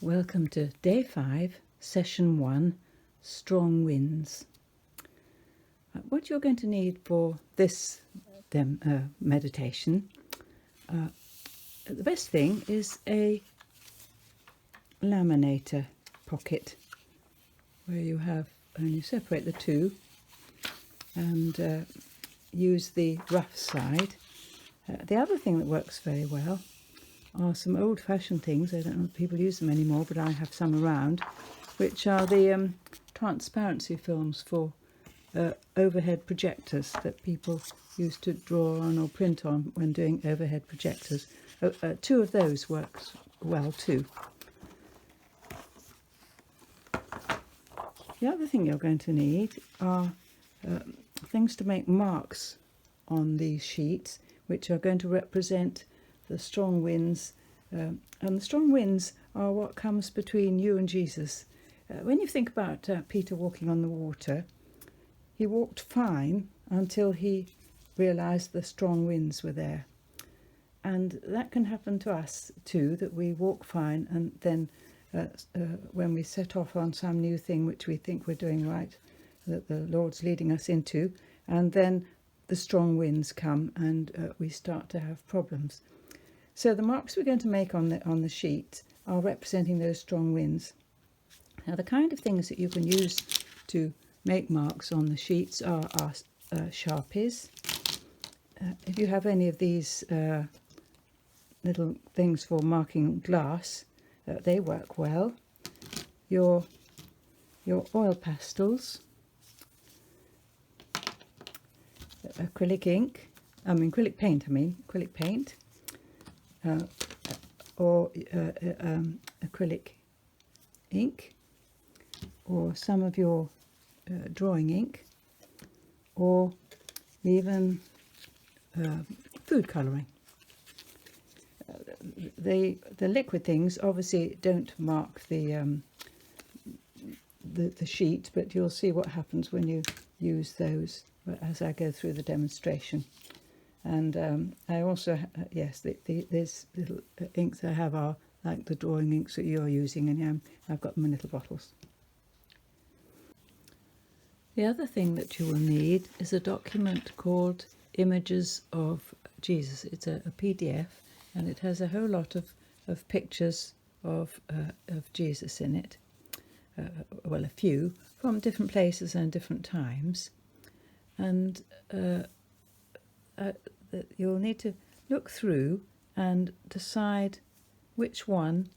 Welcome to Day 5, Session 1, Strong Winds. What you're going to need for this meditation, the best thing is a laminator pocket where you have, and you separate the two and use the rough side. The other thing that works very well are some old-fashioned things. I don't know if people use them anymore, but I have some around, which are the transparency films for overhead projectors that people used to draw on or print on when doing overhead projectors. Two of those works well too. The other thing you're going to need are things to make marks on these sheets, which are going to represent the strong winds, and the strong winds are what comes between you and Jesus. When you think about Peter walking on the water, he walked fine until he realised the strong winds were there. And that can happen to us too, that we walk fine and then when we set off on some new thing which we think we're doing right, that the Lord's leading us into, and then the strong winds come and we start to have problems. So the marks we're going to make on the sheet are representing those strong winds. Now the kind of things that you can use to make marks on the sheets are Sharpies. If you have any of these little things for marking glass, they work well. Your oil pastels, acrylic paint, or acrylic ink, or some of your drawing ink, or even food colouring. The liquid things obviously don't mark the sheet, but you'll see what happens when you use those as I go through the demonstration. And I also, these little inks I have are like the drawing inks that you're using, and I've got them in little bottles. The other thing that you will need is a document called Images of Jesus. It's a PDF, and it has a whole lot of pictures of Jesus in it. Well, a few from different places and different times. And you'll need to look through and decide which one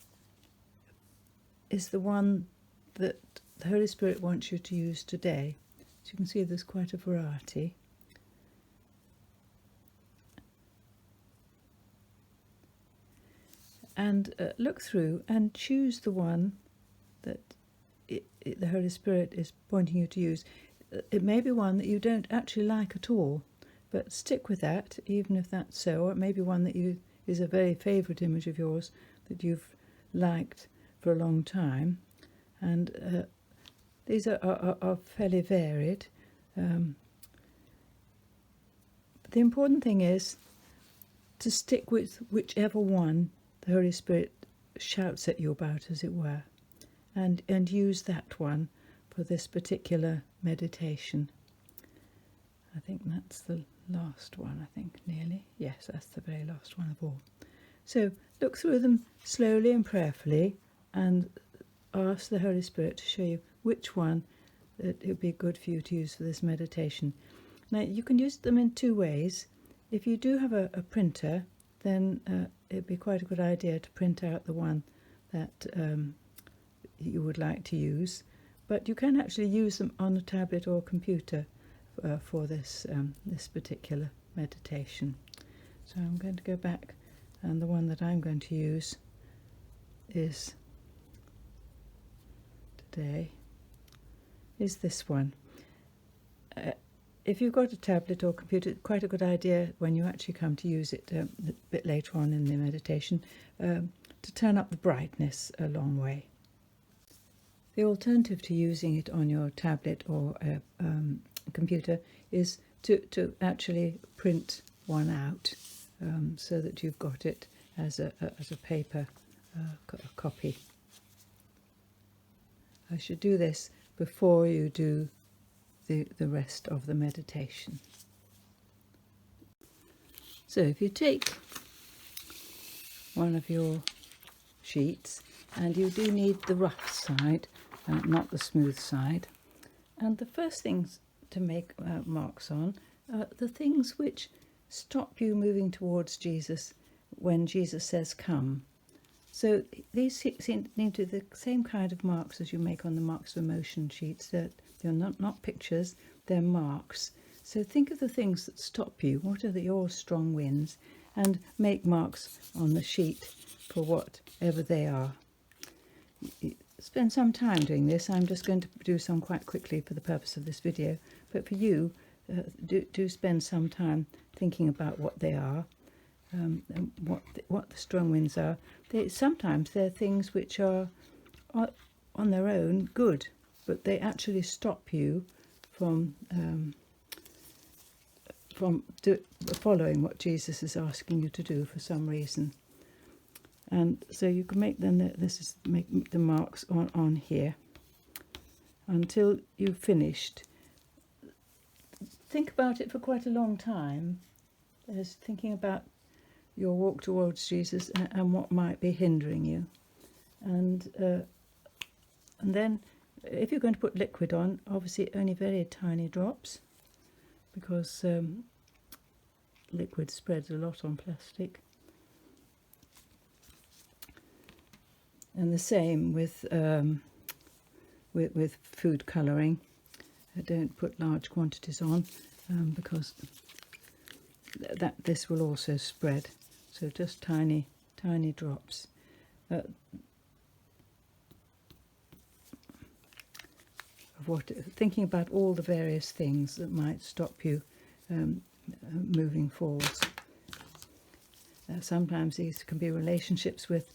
is the one that the Holy Spirit wants you to use today. So you can see there's quite a variety. And look through and choose the one that the Holy Spirit is pointing you to use. It may be one that you don't actually like at all, but stick with that, even if that's so. Or it may be one that is a very favourite image of yours that you've liked for a long time. And these are fairly varied. But the important thing is to stick with whichever one the Holy Spirit shouts at you about, as it were, and use that one for this particular meditation. I think that's the last one, nearly. Yes, that's the very last one of all. So look through them slowly and prayerfully and ask the Holy Spirit to show you which one that it would be good for you to use for this meditation. Now, you can use them in two ways. If you do have a printer, then it'd be quite a good idea to print out the one that you would like to use. But you can actually use them on a tablet or computer for this particular meditation. So I'm going to go back, and the one that I'm going to use is this one. If you've got a tablet or computer, quite a good idea when you actually come to use it a bit later on in the meditation to turn up the brightness a long way. The alternative to using it on your tablet or computer is to actually print one out so that you've got it as a paper copy. I should do this before you do the rest of the meditation. So if you take one of your sheets, and you do need the rough side, not the smooth side, and the first things to make marks on are the things which stop you moving towards Jesus when Jesus says come. So these need to be the same kind of marks as you make on the marks of emotion sheets. They're not pictures, they're marks. So think of the things that stop you. What are your strong winds? And make marks on the sheet for whatever they are. Spend some time doing this. I'm just going to do some quite quickly for the purpose of this video. But for you, do spend some time thinking about what they are, and what the strong winds are. Sometimes they're things which are on their own good, but they actually stop you from following what Jesus is asking you to do for some reason. And so you can make make the marks on here until you've finished. Think about it for quite a long time. There's thinking about your walk towards Jesus and what might be hindering you. And then if you're going to put liquid on, obviously only very tiny drops, because liquid spreads a lot on plastic. And the same with food colouring. Don't put large quantities on, because this will also spread. So just tiny drops. Thinking about all the various things that might stop you moving forwards. Sometimes these can be relationships with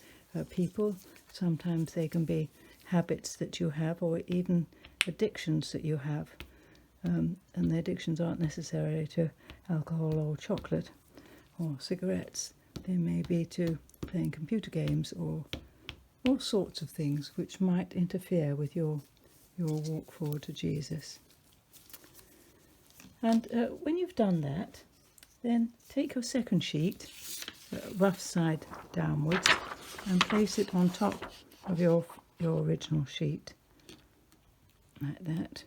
people. Sometimes they can be habits that you have, or even addictions that you have. And the addictions aren't necessarily to alcohol or chocolate or cigarettes. They may be to playing computer games or all sorts of things which might interfere with your walk forward to Jesus. And when you've done that, then take your second sheet, rough side downwards, and place it on top of your original sheet, like that.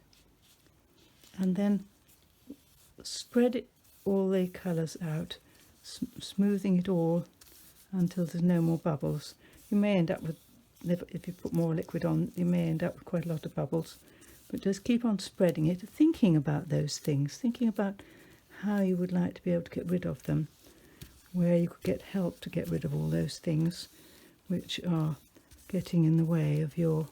And then spread all the colours out, smoothing it all until there's no more bubbles. You may end up with, if you put more liquid on, you may end up with quite a lot of bubbles. But just keep on spreading it, thinking about those things, thinking about how you would like to be able to get rid of them, where you could get help to get rid of all those things which are getting in the way of your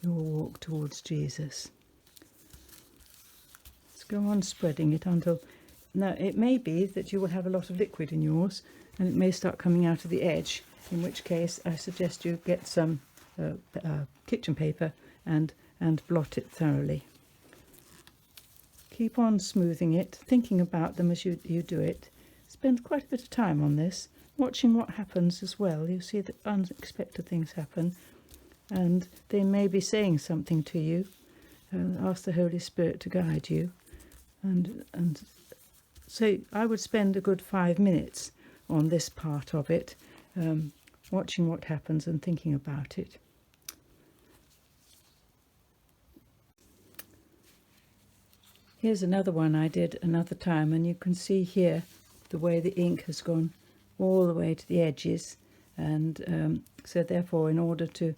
walk towards Jesus. Let's go on spreading it until... Now, it may be that you will have a lot of liquid in yours, and it may start coming out of the edge, in which case I suggest you get some kitchen paper and blot it thoroughly. Keep on smoothing it, thinking about them as you do it. Spend quite a bit of time on this, watching what happens as well. You see that unexpected things happen, and they may be saying something to you. Ask the Holy Spirit to guide you. And so I would spend a good 5 minutes on this part of it, watching what happens and thinking about it. Here's another one I did another time, and you can see here the way the ink has gone all the way to the edges, and so therefore in order to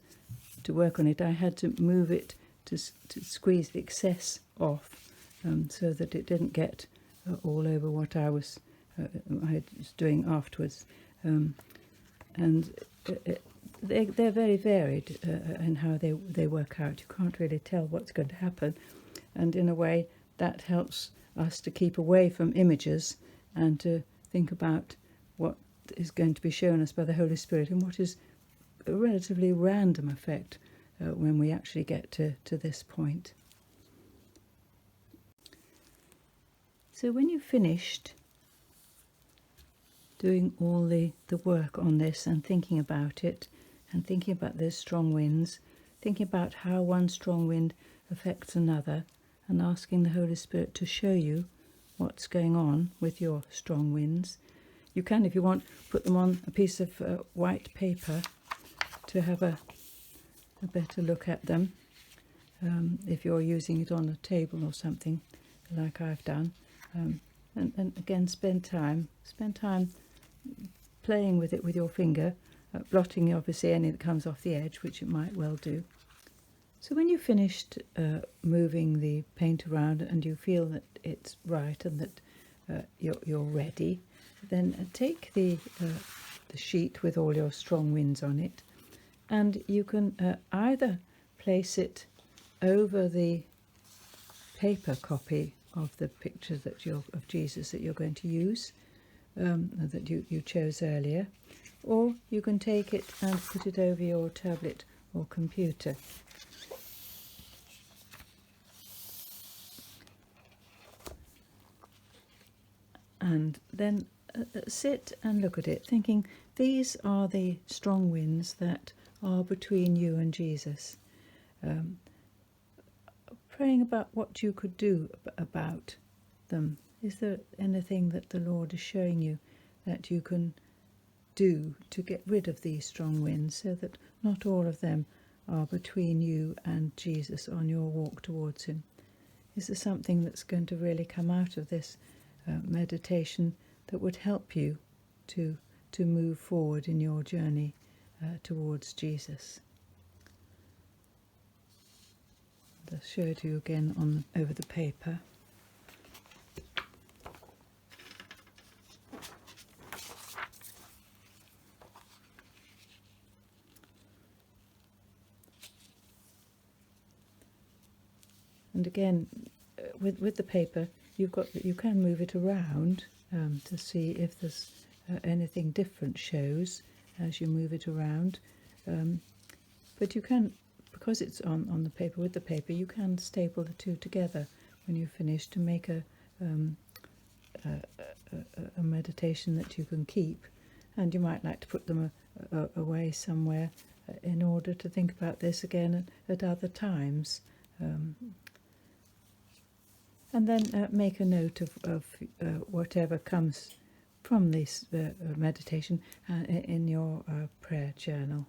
work on it I had to move it to squeeze the excess off, so that it didn't get all over what I was doing afterwards. And they're very varied in how they work out. You can't really tell what's going to happen, and in a way that helps us to keep away from images and to think about what is going to be shown us by the Holy Spirit, and what is a relatively random effect when we actually get to this point. So when you've finished doing all the work on this and thinking about it, and thinking about those strong winds, thinking about how one strong wind affects another, and asking the Holy Spirit to show you what's going on with your strong winds. You can, if you want, put them on a piece of white paper to have a better look at them. If you're using it on a table or something, like I've done. And again, spend time playing with it with your finger, blotting obviously any that comes off the edge, which it might well do. So when you've finished moving the paint around and you feel that it's right and that you're ready, then take the sheet with all your strong winds on it, and you can either place it over the paper copy of the picture of Jesus that you're going to use, that you chose earlier, or you can take it and put it over your tablet or computer. And then sit and look at it, thinking these are the strong winds that are between you and Jesus. Praying about what you could do about them. Is there anything that the Lord is showing you that you can do to get rid of these strong winds, so that not all of them are between you and Jesus on your walk towards him? Is there something that's going to really come out of this meditation that would help you to move forward in your journey towards Jesus? I'll show it to you again over the paper. And again, with the paper, you can move it around to see if there's anything different shows as you move it around. But you can, because it's on the paper, with the paper, you can staple the two together when you finish to make a meditation that you can keep. And you might like to put them away somewhere in order to think about this again at other times. And then make a note of whatever comes from this meditation in your prayer journal.